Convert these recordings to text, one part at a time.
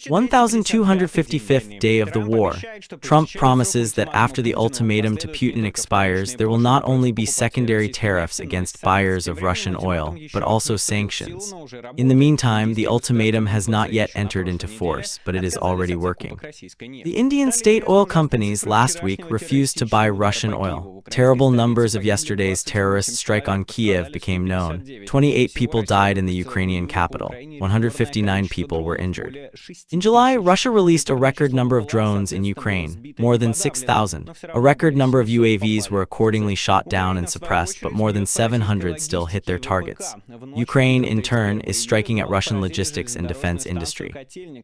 1255th day of the war. Trump promises that after the ultimatum to Putin expires, there will not only be secondary tariffs against buyers of Russian oil, but also sanctions. In the meantime, the ultimatum has not yet entered into force, but it is already working. The Indian state oil companies last week refused to buy Russian oil. Terrible numbers of yesterday's terrorist strike on Kyiv became known. 28 people died in the Ukrainian capital. 159 people were injured. In July, Russia released a record number of drones in Ukraine, more than 6,000. A record number of UAVs were accordingly shot down and suppressed, but more than 700 still hit their targets. Ukraine, in turn, is striking at Russian logistics and defense industry.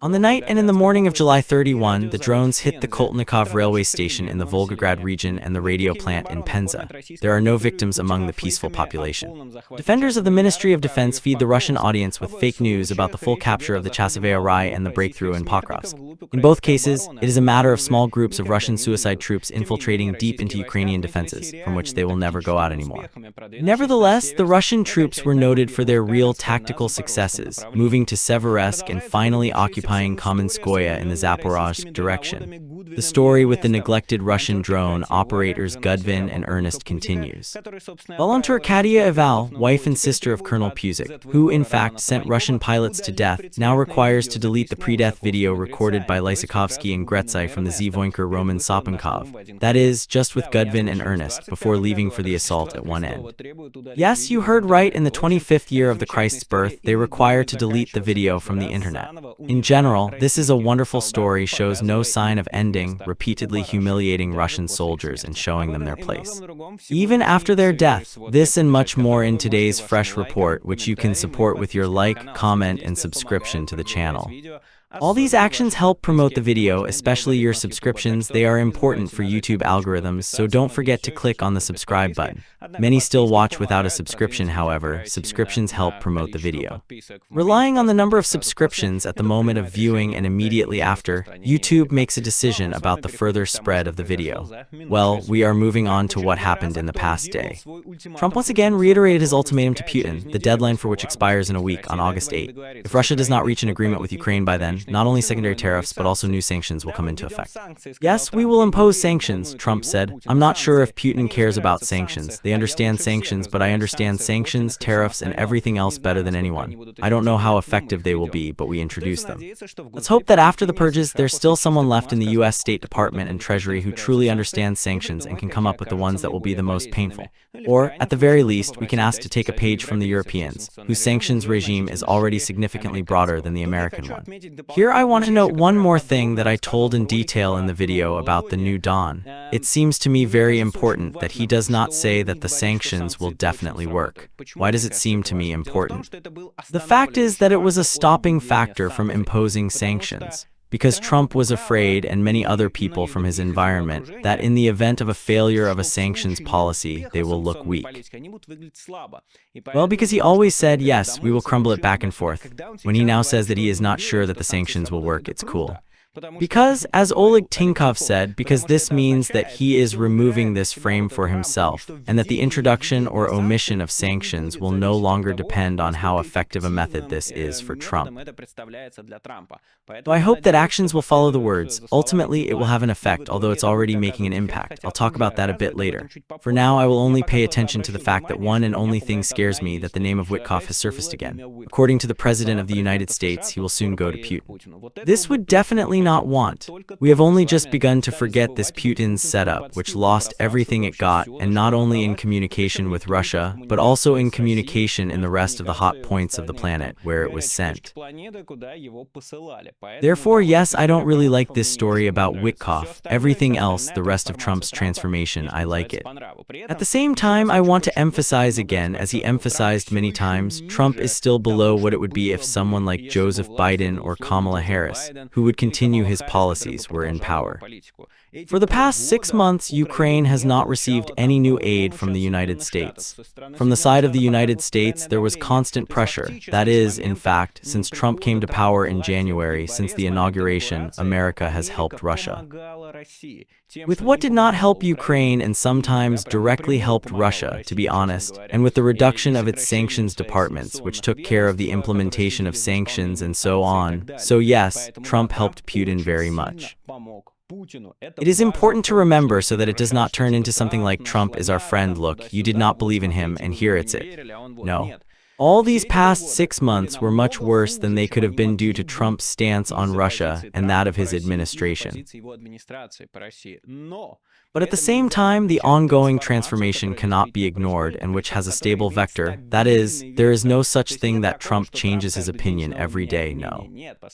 On the night and in the morning of July 31, the drones hit the Kotelniko railway station in the Volgograd region and the radio plant in Penza. There are no victims among the peaceful population. Defenders of the Ministry of Defense feed the Russian audience with fake news about the full capture of the Chasiv Yar and the breakthrough in Pokrovsk. In both cases, it is a matter of small groups of Russian suicide troops infiltrating deep into Ukrainian defenses, from which they will never go out anymore. Nevertheless, the Russian troops were noted for their real tactical successes, moving to Siversk and finally occupying Kamianske in the Zaporizhzhia direction. The story with the neglected Russian drone operators Goodwin and Ernest continues. Volunteer Katia Ival, wife and sister of Colonel Puzik, who in fact sent Russian pilots to death, now requires to delete the pre-death video recorded by Lysakovsky and Gretsai from the Z-patriots Roman Sopinkov, that is, just with Goodwin and Ernest, before leaving for the assault at one end. Yes, you heard right, in the 25th year of the Christ's birth, they require to delete the video from the internet. In general, this is a wonderful story, shows no sign of ending, repeatedly humiliating Russian soldiers and showing them their place. Even after their death, this and much more in today's fresh report, which you can support with your like, comment, and subscription to the channel. All these actions help promote the video, especially your subscriptions. They are important for YouTube algorithms, so don't forget to click on the subscribe button. Many still watch without a subscription, however, subscriptions help promote the video. Relying on the number of subscriptions at the moment of viewing and immediately after, YouTube makes a decision about the further spread of the video. Well, we are moving on to what happened in the past day. Trump once again reiterated his ultimatum to Putin, the deadline for which expires in a week on August 8. If Russia does not reach an agreement with Ukraine by then, not only secondary tariffs but also new sanctions will come into effect. Yes, we will impose sanctions, Trump said. I'm not sure if Putin cares about sanctions. They understand sanctions, but I understand sanctions, tariffs, and everything else better than anyone. I don't know how effective they will be, but we introduce them. Let's hope that after the purges, there's still someone left in the U.S. State Department and Treasury who truly understands sanctions and can come up with the ones that will be the most painful. Or, at the very least, we can ask to take a page from the Europeans, whose sanctions regime is already significantly broader than the American one. Here I want to note one more thing that I told in detail in the video about the new Don. It seems to me very important that he does not say that the sanctions will definitely work. Why does it seem to me important? The fact is that it was a stopping factor from imposing sanctions. Because Trump was afraid, and many other people from his environment, that in the event of a failure of a sanctions policy, they will look weak. Well, because he always said, yes, we will crumble it back and forth. When he now says that he is not sure that the sanctions will work, it's cool. Because, as Oleg Tinkov said, because this means that he is removing this frame for himself, and that the introduction or omission of sanctions will no longer depend on how effective a method this is for Trump. So I hope that actions will follow the words. Ultimately, it will have an effect, although it's already making an impact. I'll talk about that a bit later. For now, I will only pay attention to the fact that one and only thing scares me, that the name of Witkoff has surfaced again. According to the President of the United States, he will soon go to Putin. This would definitely not want. We have only just begun to forget this Putin's setup, which lost everything it got, and not only in communication with Russia, but also in communication in the rest of the hot points of the planet, where it was sent. Therefore, yes, I don't really like this story about Witkoff. Everything else, the rest of Trump's transformation, I like it. At the same time, I want to emphasize again, as he emphasized many times, Trump is still below what it would be if someone like Joseph Biden or Kamala Harris, who would continue continue his policies were in power. For the past 6 months, Ukraine has not received any new aid from the United States. From the side of the United States, there was constant pressure. That is, in fact, since Trump came to power in January, since the inauguration, America has helped Russia. With what did not help Ukraine and sometimes directly helped Russia, to be honest, and with the reduction of its sanctions departments, which took care of the implementation of sanctions and so on. So yes, Trump helped Putin very much. It is important to remember so that it does not turn into something like Trump is our friend, look, you did not believe in him and here it's it. No. All these past 6 months were much worse than they could have been due to Trump's stance on Russia and that of his administration. But at the same time, the ongoing transformation cannot be ignored and which has a stable vector. That is, there is no such thing that Trump changes his opinion every day, no.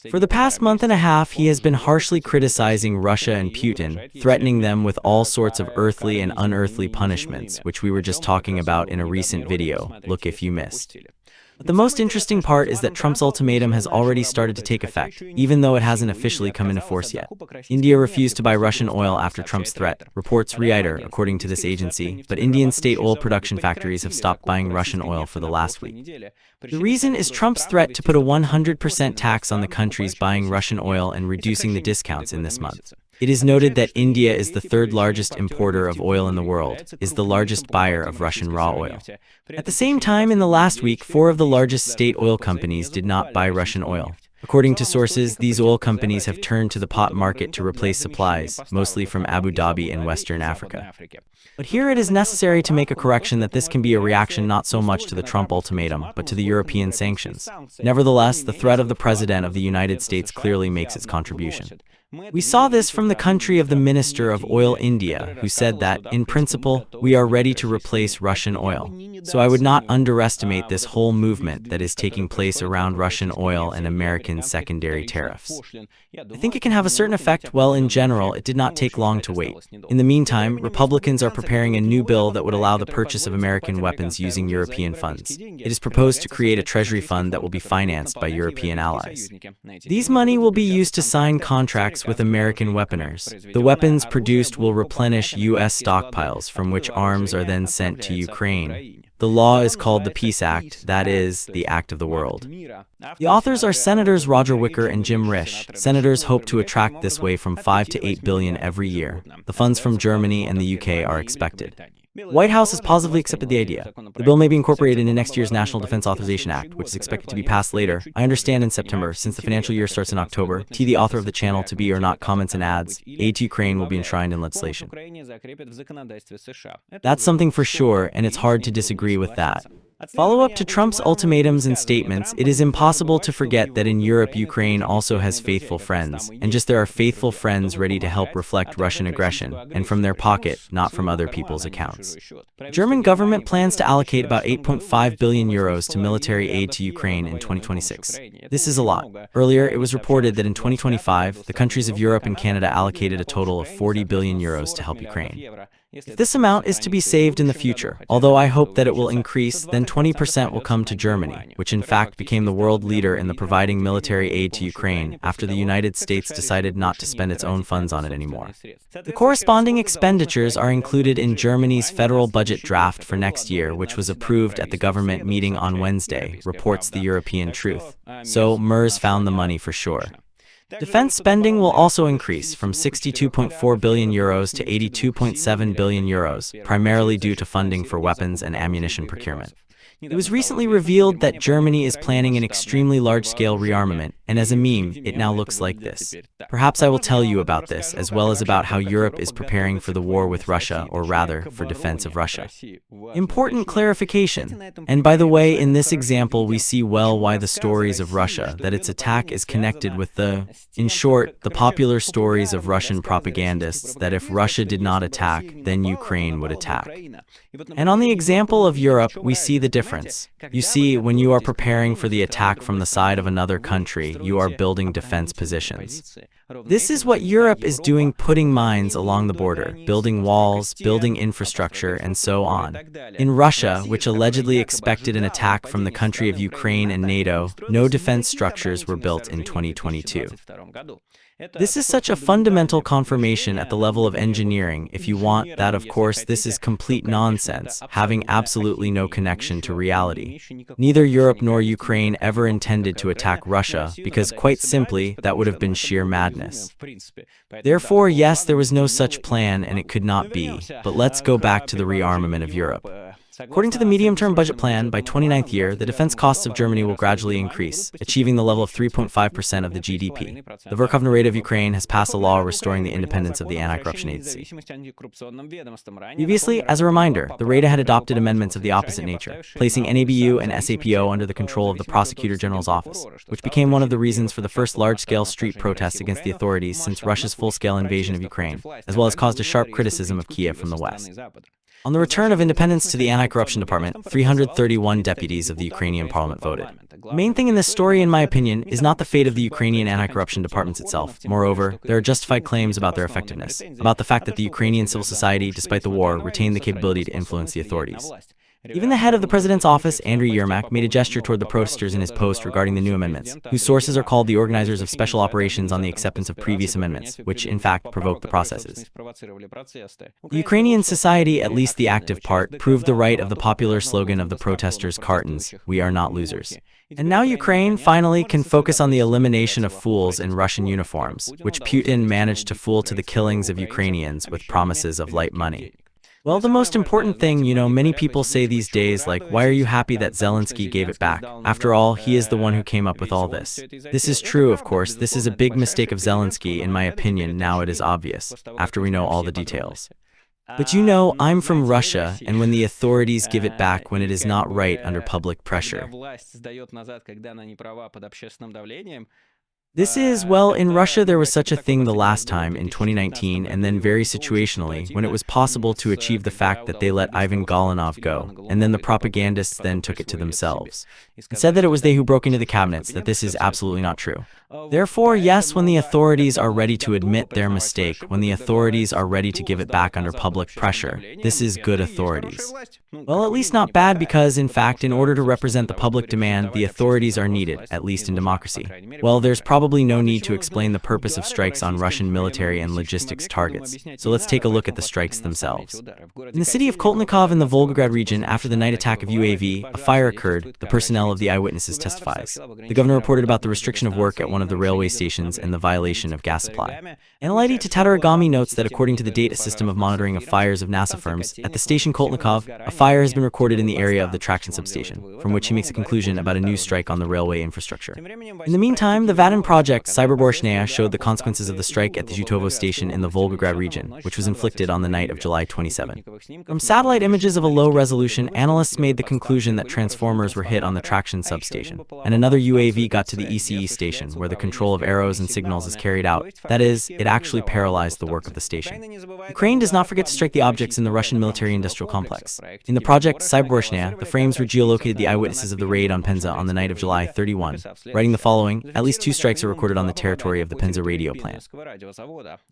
For the past month and a half, he has been harshly criticizing Russia and Putin, threatening them with all sorts of earthly and unearthly punishments, which we were just talking about in a recent video. Look if you missed. But the most interesting part is that Trump's ultimatum has already started to take effect, even though it hasn't officially come into force yet. India refused to buy Russian oil after Trump's threat, reports reiter, according to this agency, but Indian state oil production factories have stopped buying Russian oil for the last week. The reason is Trump's threat to put a 100% tax on the countries buying Russian oil and reducing the discounts in this month. It is noted that India is the third largest importer of oil in the world, is the largest buyer of Russian raw oil. At the same time, in the last week, 4 of the largest state oil companies did not buy Russian oil. According to sources, these oil companies have turned to the pot market to replace supplies, mostly from Abu Dhabi and Western Africa. But here it is necessary to make a correction that this can be a reaction not so much to the Trump ultimatum, but to the European sanctions. Nevertheless, the threat of the President of the United States clearly makes its contribution. We saw this from the country of the Minister of Oil India, who said that, in principle, we are ready to replace Russian oil. So I would not underestimate this whole movement that is taking place around Russian oil and American secondary tariffs. I think it can have a certain effect. Well, in general, it did not take long to wait. In the meantime, Republicans are preparing a new bill that would allow the purchase of American weapons using European funds. It is proposed to create a treasury fund that will be financed by European allies. These money will be used to sign contracts with American weaponers. The weapons produced will replenish U.S. stockpiles from which arms are then sent to Ukraine. The law is called the Peace Act, that is, the Act of the World. The authors are Senators Roger Wicker and Jim Risch. Senators hope to attract this way from 5 to 8 billion every year. The funds from Germany and the UK are expected. White House has positively accepted the idea. The bill may be incorporated into next year's National Defense Authorization Act, which is expected to be passed later. I understand in September, since the financial year starts in October. The author of the channel to be or not comments and adds, aid to Ukraine will be enshrined in legislation. That's something for sure, and it's hard to disagree with that. Follow up to Trump's ultimatums and statements, it is impossible to forget that in Europe Ukraine also has faithful friends, and just there are faithful friends ready to help reflect Russian aggression, and from their pocket, not from other people's accounts. German government plans to allocate about 8.5 billion euros to military aid to Ukraine in 2026. This is a lot. Earlier, it was reported that in 2025, the countries of Europe and Canada allocated a total of 40 billion euros to help Ukraine. If this amount is to be saved in the future, although I hope that it will increase, then 20% will come to Germany, which in fact became the world leader in the providing military aid to Ukraine after the United States decided not to spend its own funds on it anymore. The corresponding expenditures are included in Germany's federal budget draft for next year, which was approved at the government meeting on Wednesday, reports the European Truth. So, MERS found the money for sure. Defense spending will also increase from 62.4 billion euros to 82.7 billion euros, primarily due to funding for weapons and ammunition procurement. It was recently revealed that Germany is planning an extremely large-scale rearmament, and as a meme, it now looks like this. Perhaps I will tell you about this, as well as about how Europe is preparing for the war with Russia, or rather, for defense of Russia. Important clarification. And by the way, in this example, we see well why the stories of Russia, that its attack is connected with in short, the popular stories of Russian propagandists that if Russia did not attack, then Ukraine would attack. And on the example of Europe, we see the difference. You see, when you are preparing for the attack from the side of another country, you are building defense positions. This is what Europe is doing, putting mines along the border, building walls, building infrastructure, and so on. In Russia, which allegedly expected an attack from the country of Ukraine and NATO, no defense structures were built in 2022. This is such a fundamental confirmation at the level of engineering, if you want, that of course this is complete nonsense, having absolutely no connection to reality. Neither Europe nor Ukraine ever intended to attack Russia, because quite simply, that would have been sheer madness. Therefore, yes, there was no such plan and it could not be, but let's go back to the rearmament of Europe. According to the medium-term budget plan, by 29th year, the defense costs of Germany will gradually increase, achieving the level of 3.5% of the GDP. The Verkhovna Rada of Ukraine has passed a law restoring the independence of the anti-corruption agency. Previously, as a reminder, the Rada had adopted amendments of the opposite nature, placing NABU and SAPO under the control of the Prosecutor General's office, which became one of the reasons for the first large-scale street protests against the authorities since Russia's full-scale invasion of Ukraine, as well as caused a sharp criticism of Kyiv from the West. On the return of independence to the anti-corruption department, 331 deputies of the Ukrainian parliament voted. The main thing in this story, in my opinion, is not the fate of the Ukrainian anti-corruption departments itself. Moreover, there are justified claims about their effectiveness, about the fact that the Ukrainian civil society, despite the war, retained the capability to influence the authorities. Even the head of the president's office, Andriy Yermak, made a gesture toward the protesters in his post regarding the new amendments, whose sources are called the organizers of special operations on the acceptance of previous amendments, which, in fact, provoked the processes. The Ukrainian society, at least the active part, proved the right of the popular slogan of the protesters' cartons, "We are not losers." And now Ukraine, finally, can focus on the elimination of fools in Russian uniforms, which Putin managed to fool to the killings of Ukrainians with promises of light money. Well, the most important thing, many people say these days, like, why are you happy that Zelensky gave it back? After all, he is the one who came up with all this. This is true, of course. This is a big mistake of Zelensky, in my opinion. Now it is obvious, after we know all the details. But I'm from Russia, and when the authorities give it back when it is not right under public pressure. This is, well, in Russia there was such a thing the last time in 2019, and then very situationally, when it was possible to achieve the fact that they let Ivan Galanov go, and then the propagandists then took it to themselves, and said that it was they who broke into the cabinets, that this is absolutely not true. Therefore, yes, when the authorities are ready to admit their mistake, when the authorities are ready to give it back under public pressure, this is good authorities. Well, at least not bad, because, in fact, in order to represent the public demand, the authorities are needed, at least in democracy. Well, there's probably no need to explain the purpose of strikes on Russian military and logistics targets, so let's take a look at the strikes themselves. In the city of Kotelniko in the Volgograd region, after the night attack of UAV, a fire occurred, the personnel of the eyewitnesses testifies. The governor reported about the restriction of work at one of the railway stations and the violation of gas supply. Analyte Tataragami notes that according to the data system of monitoring of fires of NASA firms, at the station Kotelniko, a fire has been recorded in the area of the traction substation, from which he makes a conclusion about a new strike on the railway infrastructure. In the meantime, the Vaden project, Zaporizhzhia, showed the consequences of the strike at the Zhutovo station in the Volgograd region, which was inflicted on the night of July 27. From satellite images of a low resolution, analysts made the conclusion that transformers were hit on the traction substation, and another UAV got to the ECE station, where the control of arrows and signals is carried out. That is, it actually paralyzed the work of the station. Ukraine does not forget to strike the objects in the Russian military-industrial complex. In the project Zaporizhzhia, the frames were geolocated the eyewitnesses of the raid on Penza on the night of July 31, writing the following: at least 2 strikes are recorded on the territory of the Penza radio plant.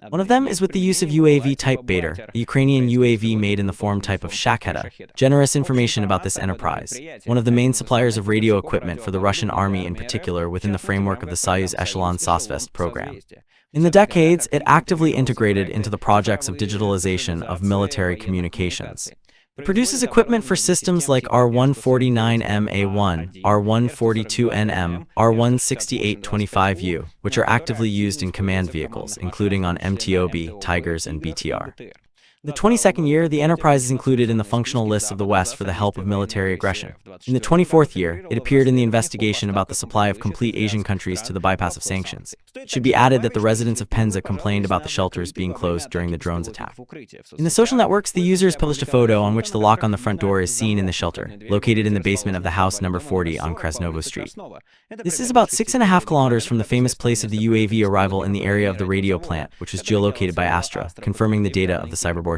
One of them is with the use of UAV type Bader, a Ukrainian UAV made in the form type of Shaheds. Generous information about this enterprise, one of the main suppliers of radio equipment for the Russian army in particular within the framework of the Soyuz Echelon Sosvest program. In the decades, it actively integrated into the projects of digitalization of military communications. It produces equipment for systems like R149MA1, R142NM, R16825U, which are actively used in command vehicles, including on MTOB, Tigers, and BTR. In the 22nd year, the enterprise is included in the functional lists of the West for the help of military aggression. In the 24th year, it appeared in the investigation about the supply of complete Asian countries to the bypass of sanctions. It should be added that the residents of Penza complained about the shelters being closed during the drones attack. In the social networks, the users published a photo on which the lock on the front door is seen in the shelter, located in the basement of the house number 40 on Krasnovo Street. This is about 6.5 kilometers from the famous place of the UAV arrival in the area of the radio plant, which was geolocated by Astra, confirming the data of the Zaporizhzhia.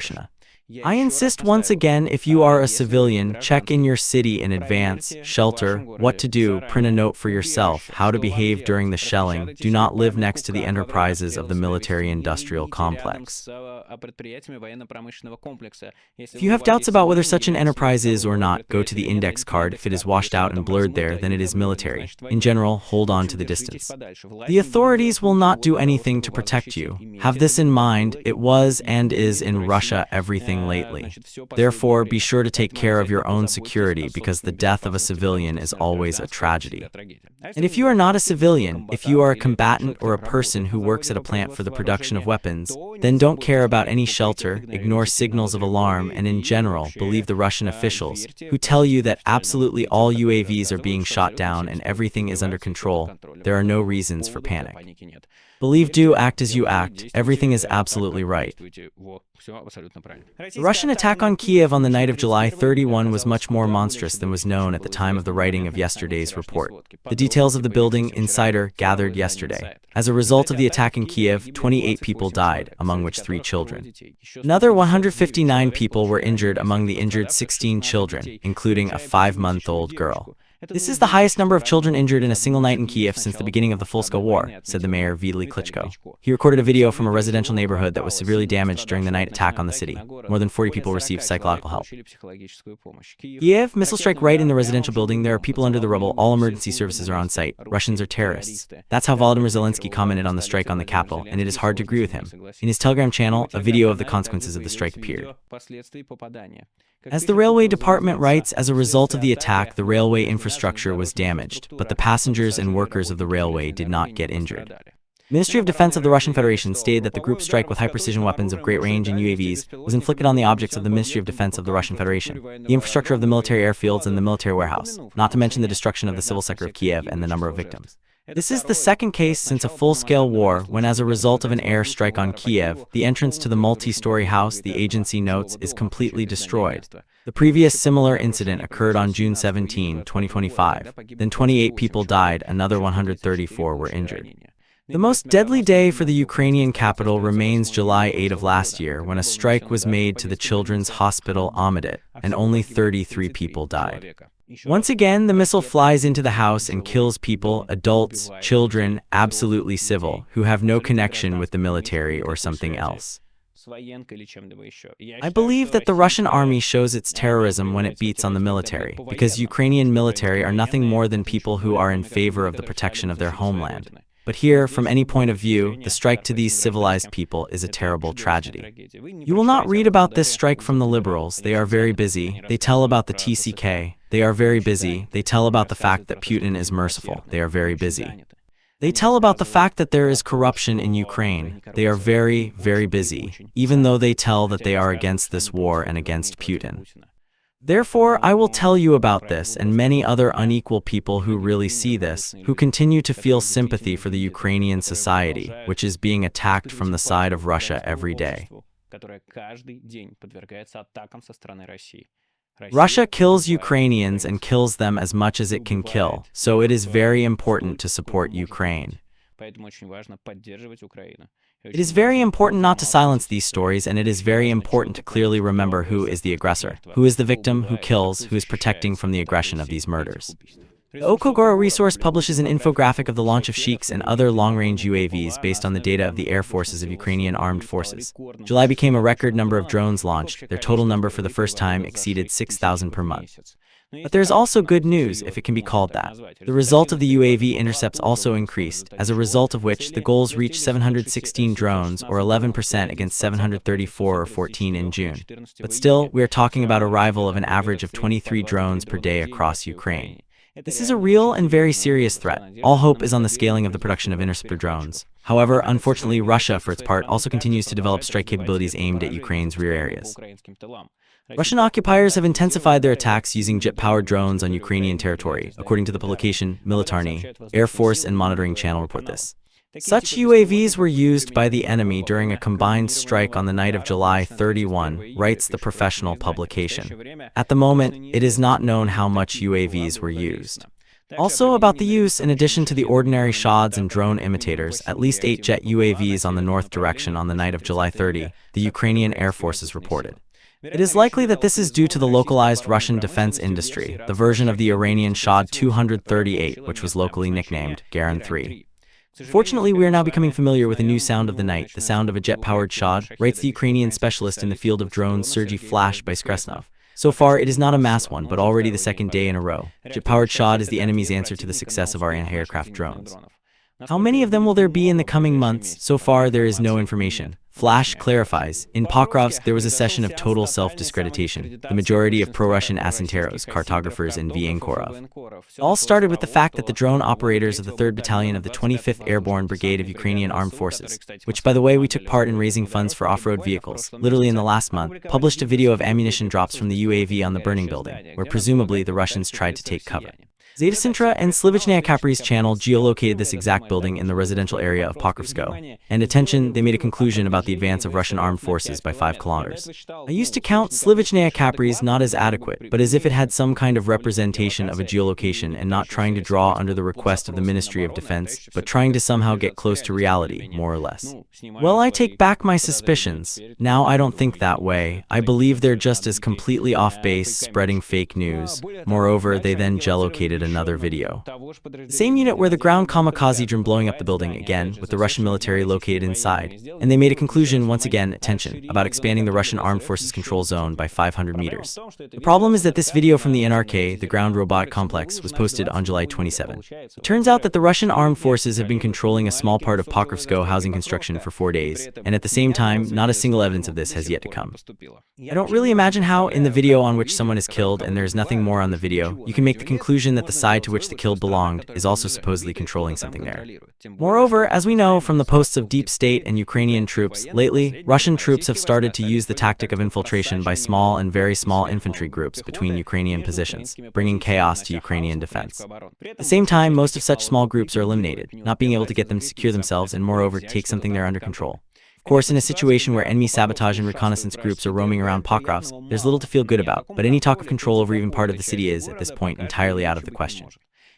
I insist once again, if you are a civilian, check in your city in advance, shelter, what to do, print a note for yourself, how to behave during the shelling, do not live next to the enterprises of the military-industrial complex. If you have doubts about whether such an enterprise is or not, go to the index card. If it is washed out and blurred there, then it is military. In general, hold on to the distance. The authorities will not do anything to protect you. Have this in mind, it was and is in Russia everything lately. Therefore, be sure to take care of your own security, because the death of a civilian is always a tragedy. And if you are not a civilian, if you are a combatant or a person who works at a plant for the production of weapons, then don't care about any shelter, ignore signals of alarm, and in general, believe the Russian officials, who tell you that absolutely all UAVs are being shot down and everything is under control. There are no reasons for panic. Believe, do, act as you act. Everything is absolutely right. The Russian attack on Kyiv on the night of July 31 was much more monstrous than was known at the time of the writing of yesterday's report. The details of the building insider gathered yesterday. As a result of the attack in Kyiv, 28 people died, among which 3 children. Another 159 people were injured, among the injured 16 children, including a 5-month-old girl. This is the highest number of children injured in a single night in Kyiv since the beginning of the full-scale war, said the mayor Vitaly Klitschko. He recorded a video from a residential neighborhood that was severely damaged during the night attack on the city. More than 40 people received psychological help. Kyiv, missile strike right in the residential building. There are people under the rubble. All emergency services are on site. Russians are terrorists. That's how Volodymyr Zelensky commented on the strike on the capital, and it is hard to agree with him. In his Telegram channel, a video of the consequences of the strike appeared. As the railway department writes, as a result of the attack, the railway infrastructure was damaged, but the passengers and workers of the railway did not get injured. Ministry of Defense of the Russian Federation stated that the group strike with high-precision weapons of great range and UAVs was inflicted on the objects of the Ministry of Defense of the Russian Federation, the infrastructure of the military airfields and the military warehouse, not to mention the destruction of the civil sector of Kyiv and the number of victims. This is the second case since a full-scale war when, as a result of an air strike on Kyiv, the entrance to the multi-story house, the agency notes, is completely destroyed. The previous similar incident occurred on June 17, 2025. Then 28 people died, another 134 were injured. The most deadly day for the Ukrainian capital remains July 8 of last year, when a strike was made to the children's hospital Ahmedit, and only 33 people died. Once again, the missile flies into the house and kills people, adults, children, absolutely civil, who have no connection with the military or something else. I believe that the Russian army shows its terrorism when it beats on the military, because Ukrainian military are nothing more than people who are in favor of the protection of their homeland. But here, from any point of view, the strike to these civilized people is a terrible tragedy. You will not read about this strike from the liberals. They are very busy. They tell about the TCK. They are very busy. They tell about the fact that Putin is merciful. They are very busy. They tell about the fact that there is corruption in Ukraine. They are very, very busy, even though they tell that they are against this war and against Putin. Therefore, I will tell you about this and many other unequal people who really see this, who continue to feel sympathy for the Ukrainian society, which is being attacked from the side of Russia every day. Russia kills Ukrainians and kills them as much as it can kill, so it is very important to support Ukraine. It is very important not to silence these stories, and it is very important to clearly remember who is the aggressor, who is the victim, who kills, who is protecting from the aggression of these murders. The Okogoro resource publishes an infographic of the launch of Sheiks and other long-range UAVs based on the data of the air forces of Ukrainian armed forces. July became a record number of drones launched. Their total number for the first time exceeded 6,000 per month. But there is also good news, if it can be called that. The result of the UAV intercepts also increased, as a result of which the goals reached 716 drones, or 11% against 734 or 14 in June. But still, we are talking about a arrival of an average of 23 drones per day across Ukraine. This is a real and very serious threat. All hope is on the scaling of the production of interceptor drones. However, unfortunately, Russia, for its part, also continues to develop strike capabilities aimed at Ukraine's rear areas. Russian occupiers have intensified their attacks using jet-powered drones on Ukrainian territory, according to the publication Militarny. Air Force and Monitoring Channel report this. Such UAVs were used by the enemy during a combined strike on the night of July 31, writes the professional publication. At the moment, it is not known how much UAVs were used. Also about the use, in addition to the ordinary Shaheds and drone imitators, at least 8 jet UAVs on the north direction on the night of July 30, the Ukrainian Air Forces reported. It is likely that this is due to the localized Russian defense industry, the version of the Iranian Shahed 238, which was locally nicknamed Garan 3. Fortunately, we are now becoming familiar with a new sound of the night, the sound of a jet-powered Shahed, writes the Ukrainian specialist in the field of drones Sergei Flash by Skresnov. So far, it is not a mass one, but already the second day in a row. Jet-powered Shahed is the enemy's answer to the success of our anti-aircraft drones. How many of them will there be in the coming months? So far, there is no information. Flash clarifies, in Pokrovsk there was a session of total self-discreditation, the majority of pro-Russian asinteros, cartographers and Vienkorov. All started with the fact that the drone operators of the 3rd Battalion of the 25th Airborne Brigade of Ukrainian Armed Forces, which by the way we took part in raising funds for off-road vehicles, literally in the last month, published a video of ammunition drops from the UAV on the burning building, where presumably the Russians tried to take cover. Z-patriots and Slivichnaya channel geolocated this exact building in the residential area of Pokrovsk, and attention, they made a conclusion about the advance of Russian armed forces by 5 kilometers. I used to count Slivichnaya not as adequate, but as if it had some kind of representation of a geolocation and not trying to draw under the request of the Ministry of Defense, but trying to somehow get close to reality, more or less. Well, I take back my suspicions. Now I don't think that way. I believe they're just as completely off base, spreading fake news. Moreover, they then geolocated another video. The same unit where the ground kamikaze drone blowing up the building again, with the Russian military located inside, and they made a conclusion once again, attention, about expanding the Russian armed forces control zone by 500 meters. The problem is that this video from the NRK, the ground robotic complex, was posted on July 27. It turns out that the Russian armed forces have been controlling a small part of Pokrovsk housing construction for 4 days, and at the same time, not a single evidence of this has yet to come. I don't really imagine how, in the video on which someone is killed and there is nothing more on the video, you can make the conclusion that the side to which the killed belonged is also supposedly controlling something there. Moreover, as we know from the posts of deep state and Ukrainian troops, lately, Russian troops have started to use the tactic of infiltration by small and very small infantry groups between Ukrainian positions, bringing chaos to Ukrainian defense. At the same time, most of such small groups are eliminated, not being able to get them to secure themselves and moreover take something they're under control. Of course, in a situation where enemy sabotage and reconnaissance groups are roaming around Pokrovsk, there's little to feel good about, but any talk of control over even part of the city is, at this point, entirely out of the question.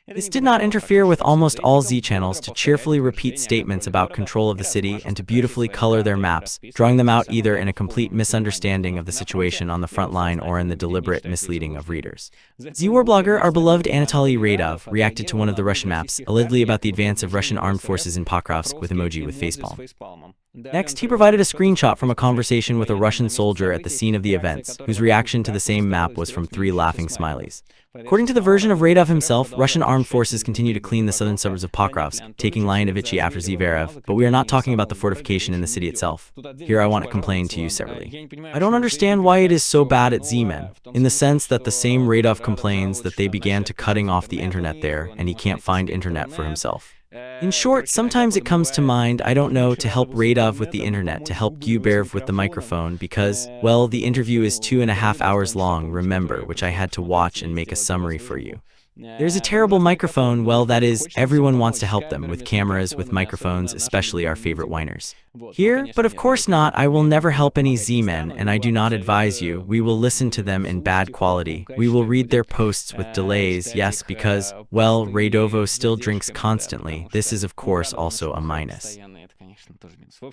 This did not interfere with almost all Z channels to cheerfully repeat statements about control of the city and to beautifully color their maps, drawing them out either in a complete misunderstanding of the situation on the front line or in the deliberate misleading of readers. Z-War blogger, our beloved Anatoly Radov, reacted to one of the Russian maps, allegedly about the advance of Russian armed forces in Pokrovsk with emoji with facepalm. Next, he provided a screenshot from a conversation with a Russian soldier at the scene of the events, whose reaction to the same map was from 3 laughing smileys. According to the version of Radov himself, Russian armed forces continue to clean the southern suburbs of Pokrovsk, taking Lyanovichi after Zverev, but we are not talking about the fortification in the city itself. Here I want to complain to you separately. I don't understand why it is so bad at Z-Men, in the sense that the same Radov complains that they began to cutting off the internet there, and he can't find internet for himself. In short, sometimes it comes to mind, I don't know, to help Radov with the internet, to help Guberev with the microphone, because, well, the interview is 2.5 hours long, remember, which I had to watch and make a summary for you. There's a terrible microphone, well, that is, everyone wants to help them, with cameras, with microphones, especially our favorite whiners. Here, but of course not, I will never help any Z-men, and I do not advise you, we will listen to them in bad quality, we will read their posts with delays, yes, because, well, Radovo still drinks constantly, this is of course also a minus.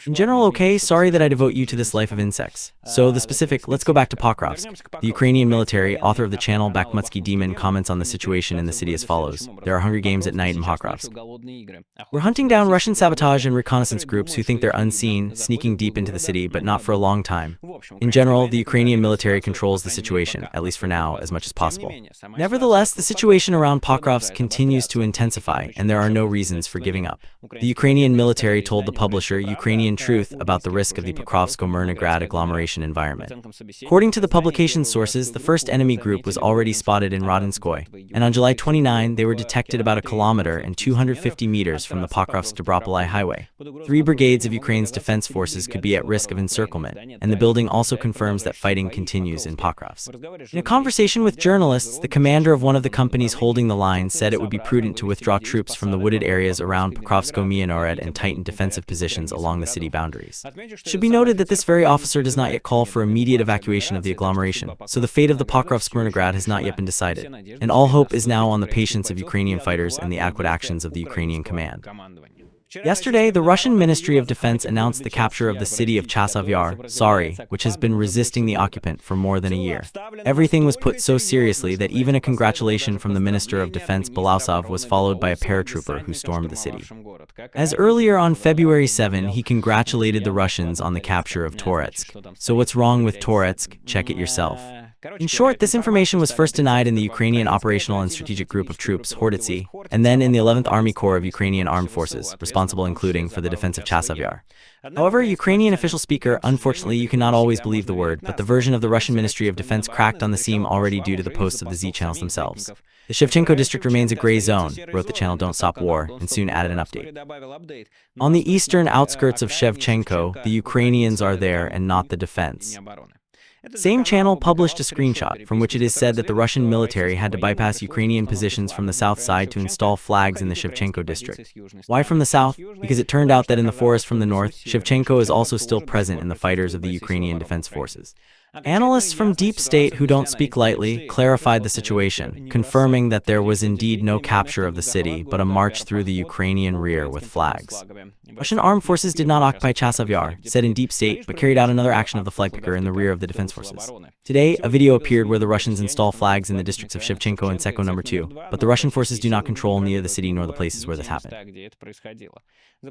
In general, okay, sorry that I devote you to this life of insects. So, the specific, let's go back to Pokrovsk. The Ukrainian military, author of the channel Bakhmutsky Demon, comments on the situation in the city as follows. There are Hunger Games at night in Pokrovsk. We're hunting down Russian sabotage and reconnaissance groups who think they're unseen, sneaking deep into the city, but not for a long time. In general, the Ukrainian military controls the situation, at least for now, as much as possible. Nevertheless, the situation around Pokrovsk continues to intensify, and there are no reasons for giving up. The Ukrainian military told the publisher Ukrainian Truth about the risk of the Pokrovsk-Myrnograd agglomeration environment. According to the publication's sources, the first enemy group was already spotted in Rodinskoye, and on July 29 they were detected about 1 kilometer and 250 meters from the Pokrovsk-Debropolye highway. 3 brigades of Ukraine's defense forces could be at risk of encirclement, and the building also confirms that fighting continues in Pokrovsk. In a conversation with journalists, the commander of one of the companies holding the line said it would be prudent to withdraw troops from the wooded areas around Pokrovsko-Mianorad and tighten defensive positions along the city boundaries. It should be noted that this very officer does not yet call for immediate evacuation of the agglomeration, so the fate of the Pokrovsk-Myrnograd has not yet been decided, and all hope is now on the patience of Ukrainian fighters and the adequate actions of the Ukrainian command. Yesterday, the Russian Ministry of Defense announced the capture of the city of Chasiv Yar, which has been resisting the occupant for more than a year. Everything was put so seriously that even a congratulation from the Minister of Defense Belousov was followed by a paratrooper who stormed the city. As earlier on February 7, he congratulated the Russians on the capture of Torske. So what's wrong with Torske? Check it yourself. In short, this information was first denied in the Ukrainian Operational and Strategic Group of Troops, Horditsy, and then in the 11th Army Corps of Ukrainian Armed Forces, responsible including for the defense of Chasiv Yar. However, Ukrainian official speaker, unfortunately you cannot always believe the word, but the version of the Russian Ministry of Defense cracked on the seam already due to the posts of the Z channels themselves. The Shevchenko district remains a gray zone, wrote the channel Don't Stop War, and soon added an update. On the eastern outskirts of Shevchenko, the Ukrainians are there and not the defense. Same channel published a screenshot from which it is said that the Russian military had to bypass Ukrainian positions from the south side to install flags in the Shevchenko district. Why from the south? Because it turned out that in the forest from the north, Shevchenko is also still present in the fighters of the Ukrainian Defense Forces. Analysts from Deep State who don't speak lightly clarified the situation, confirming that there was indeed no capture of the city but a march through the Ukrainian rear with flags. Russian armed forces did not occupy Chasiv Yar, said in Deep State, but carried out another action of the flag picker in the rear of the defense forces. Today, a video appeared where the Russians install flags in the districts of Shevchenko and Seko No. 2, but the Russian forces do not control neither the city nor the places where this happened.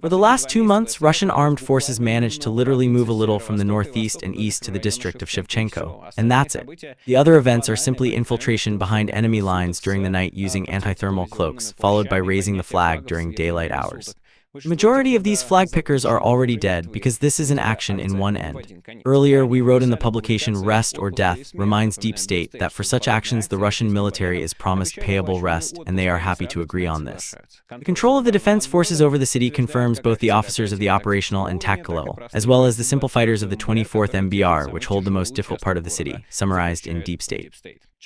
For the last 2 months, Russian armed forces managed to literally move a little from the northeast and east to the district of Shevchenko, and that's it. The other events are simply infiltration behind enemy lines during the night using anti-thermal cloaks, followed by raising the flag during daylight hours. The majority of these flag pickers are already dead because this is an action in one end. Earlier, we wrote in the publication Rest or Death reminds Deep State that for such actions the Russian military is promised payable rest, and they are happy to agree on this. The control of the defense forces over the city confirms both the officers of the operational and tactical level, as well as the simple fighters of the 24th MBR, which hold the most difficult part of the city, summarized in Deep State.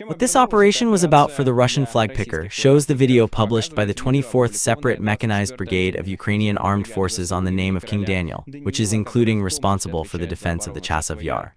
What this operation was about for the Russian flag picker shows the video published by the 24th Separate Mechanized Brigade of Ukrainian Armed Forces on the name of King Daniel, which is including responsible for the defense of the Chasiv Yar.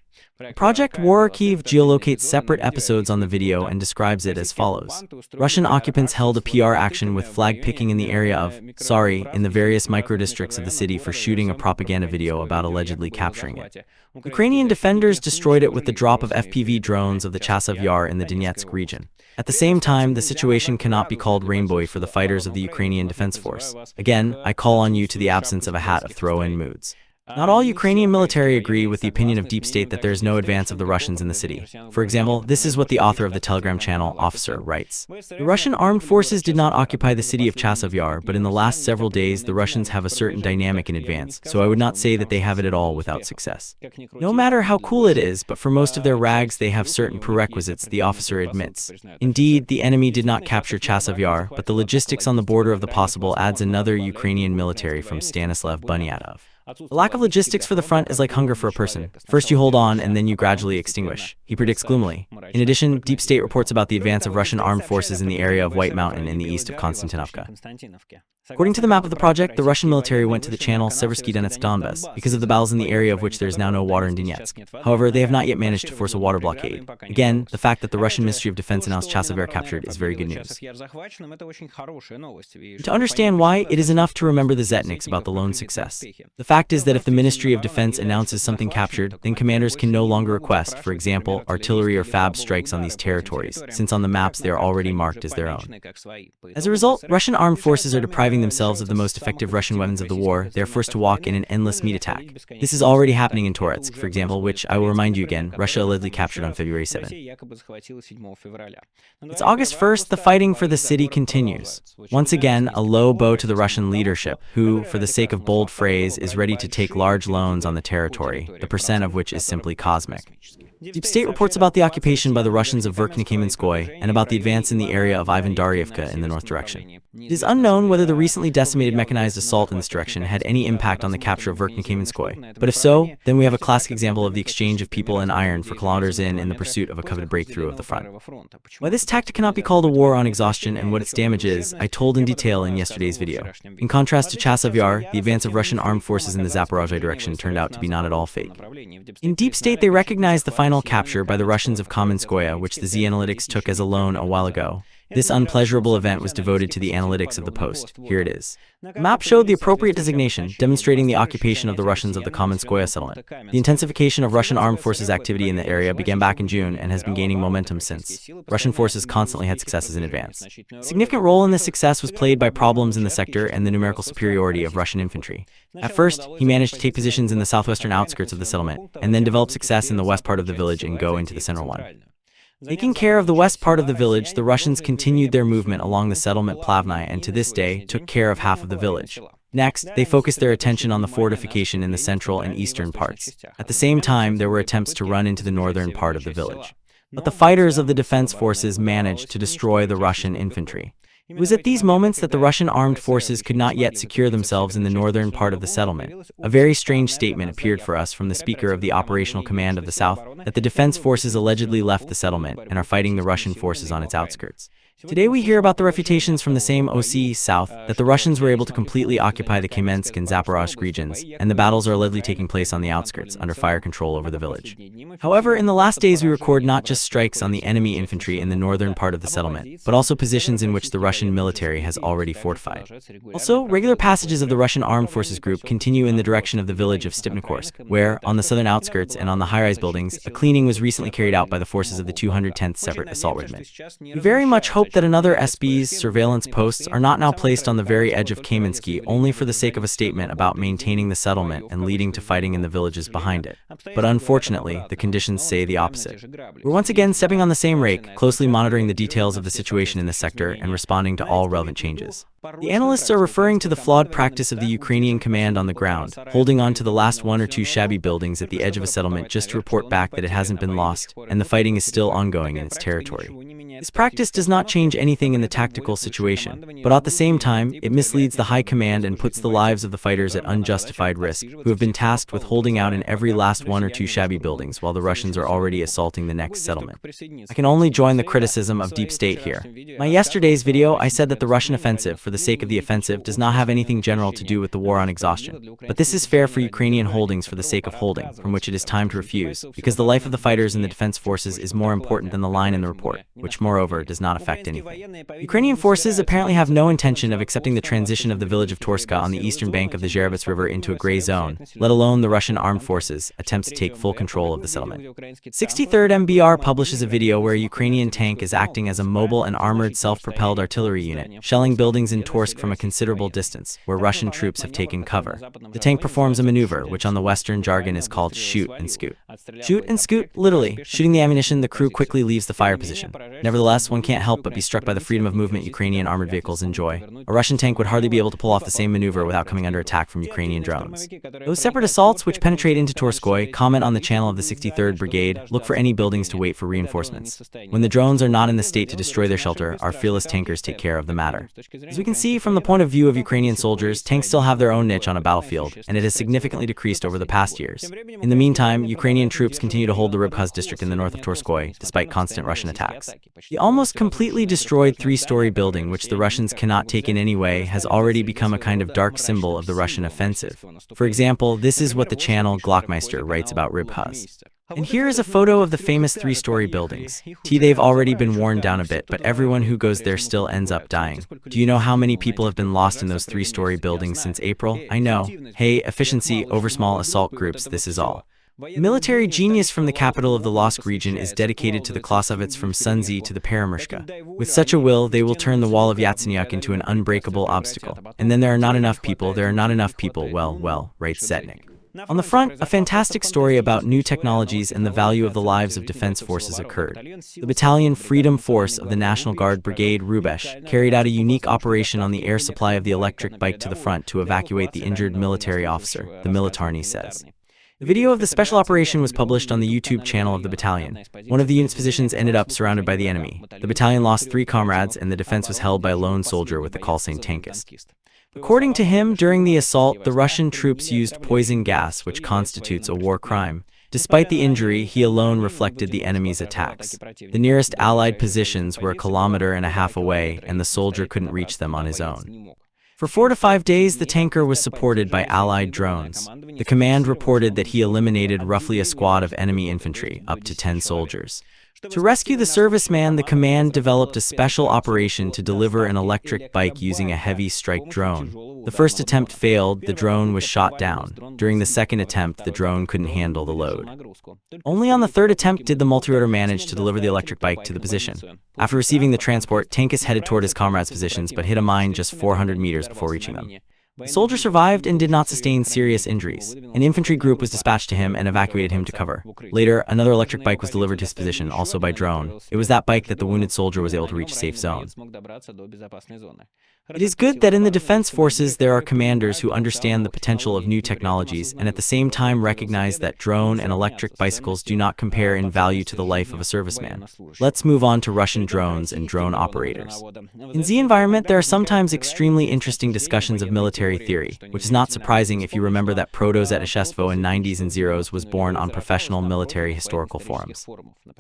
Project War Kyiv geolocates separate episodes on the video and describes it as follows. Russian occupants held a PR action with flag picking in the area of in the various micro-districts of the city for shooting a propaganda video about allegedly capturing it. Ukrainian defenders destroyed it with the drop of FPV drones of the Chasiv Yar in the Donetsk region. At the same time, the situation cannot be called rainbowy for the fighters of the Ukrainian Defense Force. Again, I call on you to the absence of a hat of throw-in moods. Not all Ukrainian military agree with the opinion of Deep State that there is no advance of the Russians in the city. For example, this is what the author of the Telegram channel, Officer, writes. The Russian armed forces did not occupy the city of Chasiv Yar, but in the last several days the Russians have a certain dynamic in advance, so I would not say that they have it at all without success. No matter how cool it is, but for most of their rags they have certain prerequisites, the officer admits. Indeed, the enemy did not capture Chasiv Yar, but the logistics on the border of the possible adds another Ukrainian military from Stanislav Bunyatov. The lack of logistics for the front is like hunger for a person. First you hold on and then you gradually extinguish, he predicts gloomily. In addition, Deep State reports about the advance of Russian armed forces in the area of White Mountain in the east of Konstantinovka. According to the map of the project, the Russian military went to the channel Siversk Donetsk Donbas because of the battles in the area of which there is now no water in Donetsk. However, they have not yet managed to force a water blockade. Again, the fact that the Russian Ministry of Defense announced Chasiv Yar captured is very good news. To understand why, it is enough to remember the Zetniks about the lone success. The fact is that if the Ministry of Defense announces something captured, then commanders can no longer request, for example, artillery or FAB strikes on these territories, since on the maps they are already marked as their own. As a result, Russian armed forces are depriving themselves of the most effective Russian weapons of the war. They are forced to walk in an endless meat attack. This is already happening in Torske, for example, which, I will remind you again, Russia allegedly captured on February 7. It's August 1st, the fighting for the city continues. Once again, a low blow to the Russian leadership, who, for the sake of bold phrase, is ready to take large loans on the territory, the percent of which is simply cosmic. Deep State reports about the occupation by the Russians of Kamianske and about the advance in the area of Ivan Daryevka in the north direction. It is unknown whether the recently decimated mechanized assault in this direction had any impact on the capture of Kamianske, but if so, then we have a classic example of the exchange of people and iron for kilometers in the pursuit of a coveted breakthrough of the front. Why this tactic cannot be called a war on exhaustion and what its damage is, I told in detail in yesterday's video. In contrast to Chasiv Yar, the advance of Russian armed forces in the Zaporizhzhia direction turned out to be not at all fake. In Deep State, they recognized the final capture by the Russians of Kamianske, which the Z Analytics took as a loan a while ago. This unpleasurable event was devoted to the analytics of the post. Here it is. The map showed the appropriate designation, demonstrating the occupation of the Russians of the Kamianske settlement. The intensification of Russian armed forces activity in the area began back in June and has been gaining momentum since. Russian forces constantly had successes in advance. A significant role in this success was played by problems in the sector and the numerical superiority of Russian infantry. At first, he managed to take positions in the southwestern outskirts of the settlement, and then develop success in the west part of the village and go into the central one. Taking care of the west part of the village, the Russians continued their movement along the settlement Plavnaya and to this day took care of half of the village. Next, they focused their attention on the fortification in the central and eastern parts. At the same time, there were attempts to run into the northern part of the village. But the fighters of the defense forces managed to destroy the Russian infantry. It was at these moments that the Russian armed forces could not yet secure themselves in the northern part of the settlement. A very strange statement appeared for us from the speaker of the operational command of the south, that the defense forces allegedly left the settlement and are fighting the Russian forces on its outskirts. Today we hear about the refutations from the same OC South that the Russians were able to completely occupy the Kamianske and Zaporizhzhia regions, and the battles are allegedly taking place on the outskirts, under fire control over the village. However, in the last days we record not just strikes on the enemy infantry in the northern part of the settlement, but also positions in which the Russian military has already fortified. Also, regular passages of the Russian Armed Forces Group continue in the direction of the village of Stepnikorsk, where, on the southern outskirts and on the high-rise buildings, a cleaning was recently carried out by the forces of the 210th Separate Assault Regiment. We very much hope that another SB's surveillance posts are not now placed on the very edge of Kamianske only for the sake of a statement about maintaining the settlement and leading to fighting in the villages behind it. But unfortunately, the conditions say the opposite. We're once again stepping on the same rake, closely monitoring the details of the situation in this sector and responding to all relevant changes. The analysts are referring to the flawed practice of the Ukrainian command on the ground, holding on to the last one or two shabby buildings at the edge of a settlement just to report back that it hasn't been lost, and the fighting is still ongoing in its territory. This practice does not change anything in the tactical situation, but at the same time, it misleads the high command and puts the lives of the fighters at unjustified risk, who have been tasked with holding out in every last one or two shabby buildings while the Russians are already assaulting the next settlement. I can only join the criticism of Deep State here. My yesterday's video, I said that the Russian offensive, for the sake of the offensive, does not have anything general to do with the war on exhaustion. But this is fair for Ukrainian holdings for the sake of holding, from which it is time to refuse, because the life of the fighters in the defense forces is more important than the line in the report, which moreover does not affect anything. Ukrainian forces apparently have no intention of accepting the transition of the village of Torske on the eastern bank of the Shaheds River into a gray zone, let alone the Russian armed forces attempts to take full control of the settlement. 63rd MBR publishes a video where a Ukrainian tank is acting as a mobile and armored self-propelled artillery unit, shelling buildings in Torske from a considerable distance, where Russian troops have taken cover. The tank performs a maneuver, which on the Western jargon is called shoot and scoot. Shoot and scoot, literally, shooting the ammunition, the crew quickly leaves the fire position. Nevertheless, one can't help but be struck by the freedom of movement Ukrainian armored vehicles enjoy. A Russian tank would hardly be able to pull off the same maneuver without coming under attack from Ukrainian drones. Those separate assaults which penetrate into Torskoy, comment on the channel of the 63rd Brigade, look for any buildings to wait for reinforcements. When the drones are not in the state to destroy their shelter, our fearless tankers take care of the matter. As we can see from the point of view of Ukrainian soldiers, tanks still have their own niche on a battlefield, and it has significantly decreased over the past years. In the meantime, Ukrainian troops continue to hold the Rybkaz district in the north of Torskoy, despite constant Russian attacks. The almost completely destroyed three-story building, which the Russians cannot take in any way, has already become a kind of dark symbol of the Russian offensive. For example, this is what the channel Glockmeister writes about Rybkaz. And here is a photo of the famous three-story buildings. They've already been worn down a bit, but everyone who goes there still ends up dying. Do you know how many people have been lost in those three-story buildings since April? I know. Hey, efficiency over small assault groups, this is all. Military genius from the capital of the Luhansk region is dedicated to the Klasovets from Sunzi to the Peremershka. With such a will, they will turn the wall of Yatsenyuk into an unbreakable obstacle. And then there are not enough people, well, writes Setnik. On the front, a fantastic story about new technologies and the value of the lives of defense forces occurred. The Battalion Freedom Force of the National Guard Brigade Rubesh carried out a unique operation on the air supply of the electric bike to the front to evacuate the injured military officer, the Militarny says. The video of the special operation was published on the YouTube channel of the battalion. One of the unit's positions ended up surrounded by the enemy. The battalion lost 3 comrades and the defense was held by a lone soldier with the callsign tankist. According to him, during the assault, the Russian troops used poison gas, which constitutes a war crime. Despite the injury, he alone reflected the enemy's attacks. The nearest Allied positions were 1.5 kilometers away, and the soldier couldn't reach them on his own. For 4 to 5 days, the tanker was supported by Allied drones. The command reported that he eliminated roughly a squad of enemy infantry, up to 10 soldiers. To rescue the serviceman, the command developed a special operation to deliver an electric bike using a heavy strike drone. The first attempt failed, the drone was shot down. During the second attempt, the drone couldn't handle the load. Only on the third attempt did the multirotor manage to deliver the electric bike to the position. After receiving the transport, Tankis headed toward his comrades' positions but hit a mine just 400 meters before reaching them. The soldier survived and did not sustain serious injuries. An infantry group was dispatched to him and evacuated him to cover. Later, another electric bike was delivered to his position, also by drone. It was that bike that the wounded soldier was able to reach a safe zone. It is good that in the defense forces there are commanders who understand the potential of new technologies and at the same time recognize that drone and electric bicycles do not compare in value to the life of a serviceman. Let's move on to Russian drones and drone operators. In Z environment, there are sometimes extremely interesting discussions of military theory, which is not surprising if you remember that Proto-Z in 90s and zeros was born on professional military historical forums.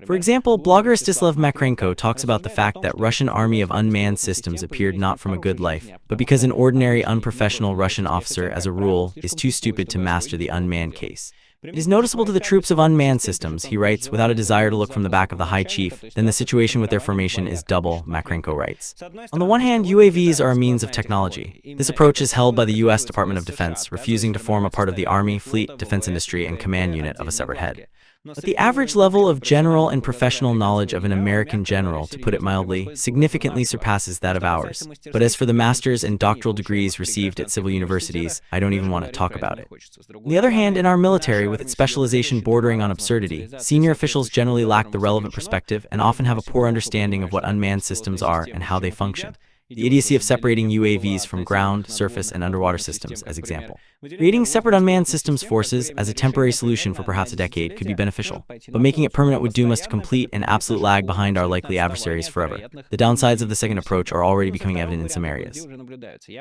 For example, blogger Stislav Makrenko talks about the fact that Russian army of unmanned systems appeared not from a good life, but because an ordinary unprofessional Russian officer, as a rule, is too stupid to master the unmanned case. It is noticeable to the troops of unmanned systems, he writes, without a desire to look from the back of the high chief, then the situation with their formation is double, Makrenko writes. On the one hand, UAVs are a means of technology. This approach is held by the U.S. Department of Defense, refusing to form a part of the Army, Fleet, Defense Industry, and Command Unit of a separate head. But the average level of general and professional knowledge of an American general, to put it mildly, significantly surpasses that of ours. But as for the master's and doctoral degrees received at civil universities, I don't even want to talk about it. On the other hand, in our military, with its specialization bordering on absurdity, senior officials generally lack the relevant perspective and often have a poor understanding of what unmanned systems are and how they function. The idiocy of separating UAVs from ground, surface, and underwater systems, as example. Creating separate unmanned systems forces as a temporary solution for perhaps a decade could be beneficial, but making it permanent would doom us to complete and absolute lag behind our likely adversaries forever. The downsides of the second approach are already becoming evident in some areas.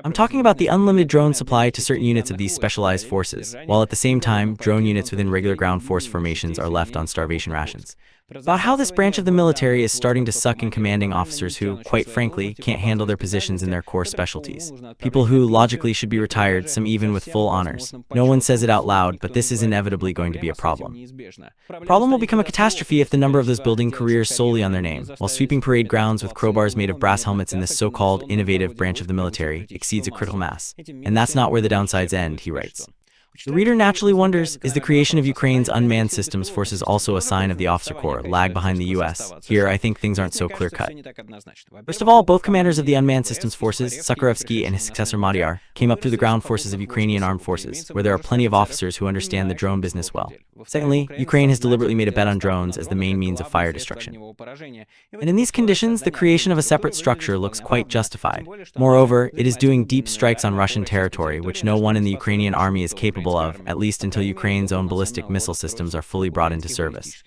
I'm talking about the unlimited drone supply to certain units of these specialized forces, while at the same time, drone units within regular ground force formations are left on starvation rations. About how this branch of the military is starting to suck in commanding officers who, quite frankly, can't handle their positions in their core specialties. People who logically should be retired, some even with full honors. No one says it out loud, but this is inevitably going to be a problem. The problem will become a catastrophe if the number of those building careers solely on their name, while sweeping parade grounds with crowbars made of brass helmets in this so-called innovative branch of the military, exceeds a critical mass. And that's not where the downsides end, he writes. The reader naturally wonders, is the creation of Ukraine's unmanned systems forces also a sign of the officer corps lag behind the US? Here, I think things aren't so clear-cut. First of all, both commanders of the unmanned systems forces, Sakharovsky and his successor Madyar, came up through the ground forces of Ukrainian armed forces, where there are plenty of officers who understand the drone business well. Secondly, Ukraine has deliberately made a bet on drones as the main means of fire destruction. And in these conditions, the creation of a separate structure looks quite justified. Moreover, it is doing deep strikes on Russian territory, which no one in the Ukrainian army is capable of, at least until Ukraine's own ballistic missile systems are fully brought into service.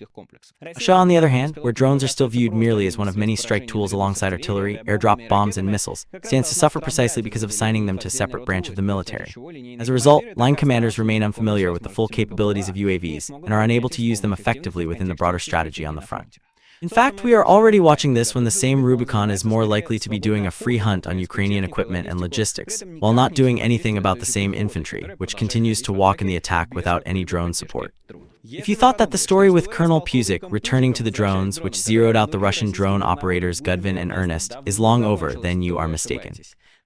Russia, on the other hand, where drones are still viewed merely as one of many strike tools alongside artillery, airdrop bombs, and missiles, stands to suffer precisely because of assigning them to a separate branch of the military. As a result, line commanders remain unfamiliar with the full capabilities of UAVs and are unable to use them effectively within the broader strategy on the front. In fact, we are already watching this when the same Rubicon is more likely to be doing a free hunt on Ukrainian equipment and logistics, while not doing anything about the same infantry, which continues to walk in the attack without any drone support. If you thought that the story with Colonel Puzik returning to the drones, which zeroed out the Russian drone operators Goodwin and Ernest, is long over, then you are mistaken.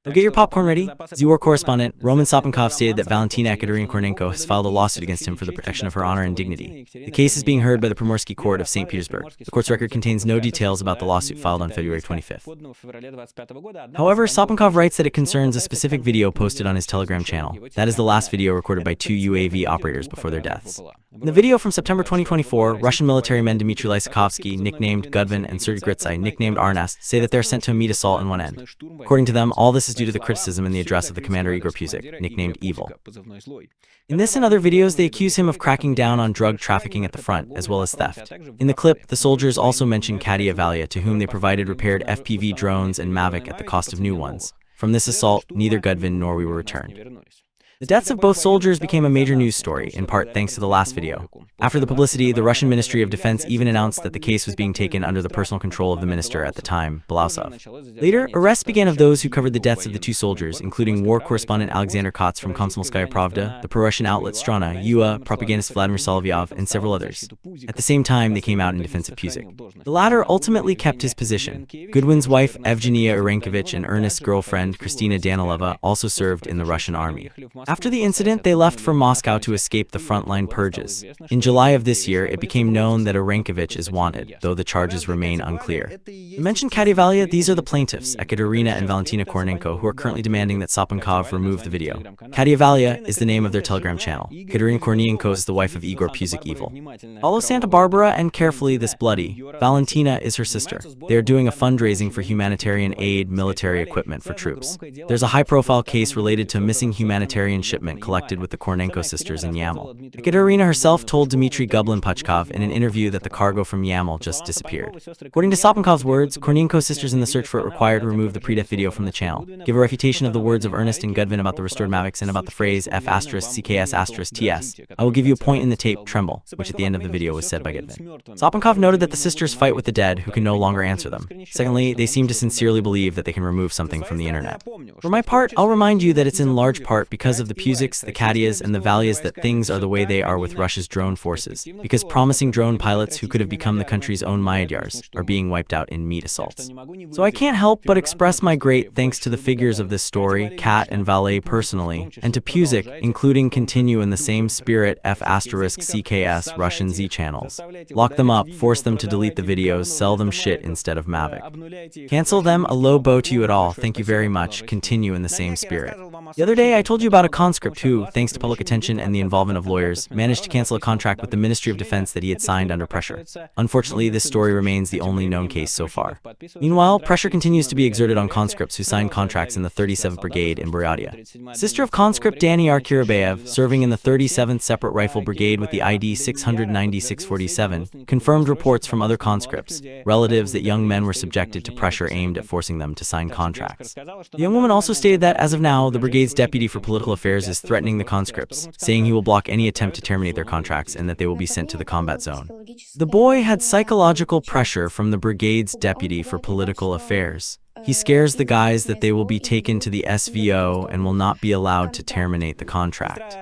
Now get your popcorn ready. Z-War correspondent Roman Sapenkov stated that Valentina Kornenko has filed a lawsuit against him for the protection of her honor and dignity. The case is being heard by the Primorsky Court of St. Petersburg. The court's record contains no details about the lawsuit filed on February 25th. However, Sapenkov writes that it concerns a specific video posted on his Telegram channel. That is the last video recorded by two UAV operators before their deaths. In the video from September 2024, Russian military men Dmitry Lysakovsky, nicknamed Goodwin, and Sergei Gritsai, nicknamed Ernest, say that they're sent to a meat assault in one end. According to them, all this is due to the criticism in the address of the commander Igor Puzik, nicknamed Evil. In this and other videos, they accuse him of cracking down on drug trafficking at the front, as well as theft. In the clip, the soldiers also mention Katia Valia, to whom they provided repaired FPV drones and Mavic at the cost of new ones. From this assault, neither Goodwin nor we were returned. The deaths of both soldiers became a major news story, in part thanks to the last video. After the publicity, the Russian Ministry of Defense even announced that the case was being taken under the personal control of the minister at the time, Belousov. Later, arrests began of those who covered the deaths of the two soldiers, including war correspondent Alexander Kots from Komsomolskaya Pravda, the pro-Russian outlet Strana, UA, propagandist Vladimir Solovyov, and several others. At the same time, they came out in defense of Puzik. The latter ultimately kept his position. Goodwin's wife, Evgenia Urenkovich, and Ernest's girlfriend, Kristina Danilova, also served in the Russian army. After the incident, they left for Moscow to escape the frontline purges. In July of this year, it became known that Urenkovich is wanted, though the charges remain unclear. The mentioned Kyiv, these are the plaintiffs, Ekaterina and Valentina Kornenko, who are currently demanding that Sapunkov remove the video. Kyiv is the name of their Telegram channel. Katerina Kornienko is the wife of Igor Puzik Evil. Follow Santa Barbara and carefully this bloody. Valentina is her sister. They are doing a fundraising for humanitarian aid, military equipment for troops. There's a high-profile case related to a missing humanitarian shipment collected with the Kornenko sisters in Yaml. Ekaterina herself told Dmitry Gublin-Puchkov in an interview that the cargo from Yaml just disappeared. According to Sapunkov's words, Kornienko sisters in the search for it required to remove the pre-death video from the channel, give a refutation of the words of Ernest and Goodwin about the restored Mavics and about the phrase F***CKS**TS. I will give you a point in the tape, tremble, which at the end of the video was said by Goodwin. Sapunkov noted that the sisters fight with the dead who can no longer answer them. Secondly, they seem to sincerely believe that they can remove something from the internet. For my part, I'll remind you that it's in large part because of the Puziks, the Katyas, and the Valyas that things are the way they are with Russia's drone forces, because promising drone pilots who could have become the country's own Mayadars are being wiped out in meat assaults. So I can't help but express my great thanks to the figures of this story, Kat and Valet personally, and to Puzik, including continue in the same spirit F***CKS Russian Z channels. Lock them up, force them to delete the videos, sell them shit instead of Mavic. Cancel them, a low bow to you at all, thank you very much, continue in the same spirit. The other day I told you about a conscript who, thanks to public attention and the involvement of lawyers, managed to cancel a contract with the Ministry of Defense that he had signed under pressure. Unfortunately, this story remains the only known case so far. Meanwhile, pressure continues to be exerted on conscripts who signed contracts in the 37th Brigade in Buryatia. Sister of conscript Daniel Kirabayev, serving in the 37th Separate Rifle Brigade with the ID 69647, confirmed reports from other conscripts, relatives that young men were subjected to pressure aimed at forcing them to sign contracts. The young woman also stated that, as of now, the brigade's deputy for political affairs is threatening the conscripts, saying he will block any attempt to terminate their contracts and that they will be sent to the combat zone. The boy had psychological pressure from the brigade's deputy for political affairs. He scares the guys that they will be taken to the SVO and will not be allowed to terminate the contract.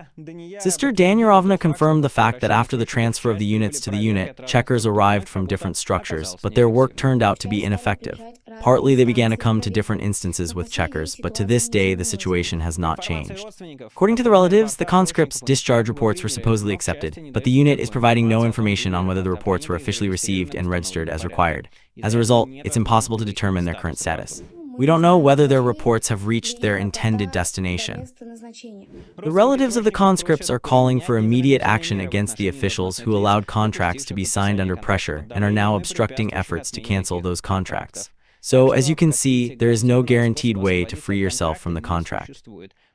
Sister Danierovna confirmed the fact that after the transfer of the units to the unit, checkers arrived from different structures, but their work turned out to be ineffective. Partly they began to come to different instances with checkers, but to this day the situation has not changed. According to the relatives, the conscripts' discharge reports were supposedly accepted, but the unit is providing no information on whether the reports were officially received and registered as required. As a result, it's impossible to determine their current status. We don't know whether their reports have reached their intended destination. The relatives of the conscripts are calling for immediate action against the officials who allowed contracts to be signed under pressure and are now obstructing efforts to cancel those contracts. So, as you can see, there is no guaranteed way to free yourself from the contract.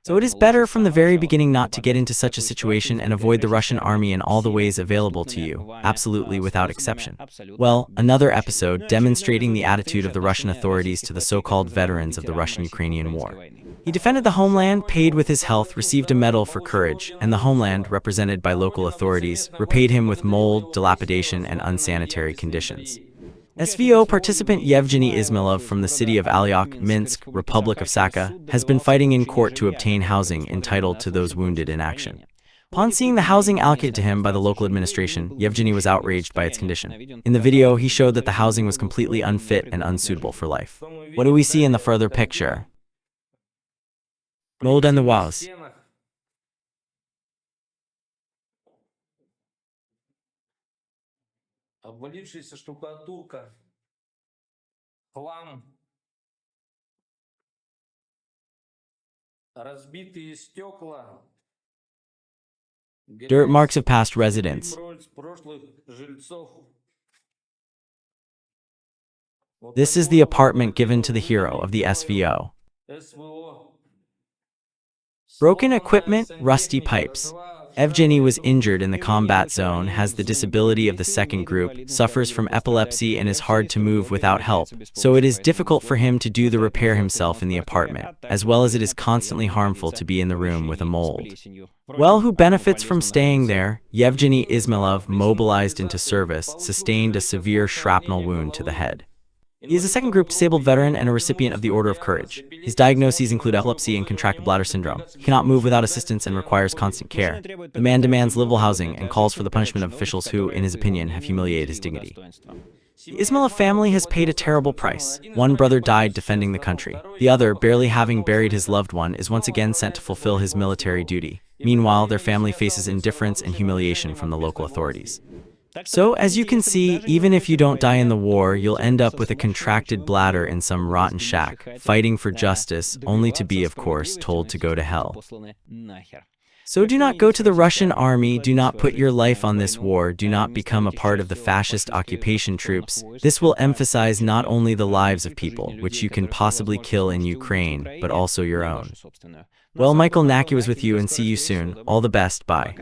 So it is better from the very beginning not to get into such a situation and avoid the Russian army in all the ways available to you, absolutely without exception. Well, another episode demonstrating the attitude of the Russian authorities to the so-called veterans of the Russian-Ukrainian war. He defended the homeland, paid with his health, received a medal for courage, and the homeland, represented by local authorities, repaid him with mold, dilapidation, and unsanitary conditions. SVO participant Yevgeny Ismailov from the city of Alyok, Minsk, Republic of Saga, has been fighting in court to obtain housing entitled to those wounded in action. Upon seeing the housing allocated to him by the local administration, Yevgeny was outraged by its condition. In the video, he showed that the housing was completely unfit and unsuitable for life. What do we see in the further picture? Mold on the walls. Обвалившаяся штукатурка, хлам, разбитые стекла, Dirt marks of past residents. прошлых жильцов. This is the apartment given to the hero of the SVO. СВО. Broken equipment, rusty pipes. Evgeny was injured in the combat zone, has the disability of the second group, suffers from epilepsy and is hard to move without help, so it is difficult for him to do the repair himself in the apartment, as well as it is constantly harmful to be in the room with a mold. Well, who benefits from staying there? Yevgeny Ismailov, mobilized into service, sustained a severe shrapnel wound to the head. He is a second group disabled veteran and a recipient of the Order of Courage. His diagnoses include epilepsy and contracted bladder syndrome. He cannot move without assistance and requires constant care. The man demands livable housing and calls for the punishment of officials who, in his opinion, have humiliated his dignity. The Ismailov family has paid a terrible price. One brother died defending the country. The other, barely having buried his loved one, is once again sent to fulfill his military duty. Meanwhile, their family faces indifference and humiliation from the local authorities. So, as you can see, even if you don't die in the war, you'll end up with a contracted bladder in some rotten shack, fighting for justice, only to be, of course, told to go to hell. So do not go to the Russian army, do not put your life on this war, do not become a part of the fascist occupation troops. This will emphasize not only the lives of people, which you can possibly kill in Ukraine, but also your own. Well, Michael Nacke was with you and see you soon. All the best, bye.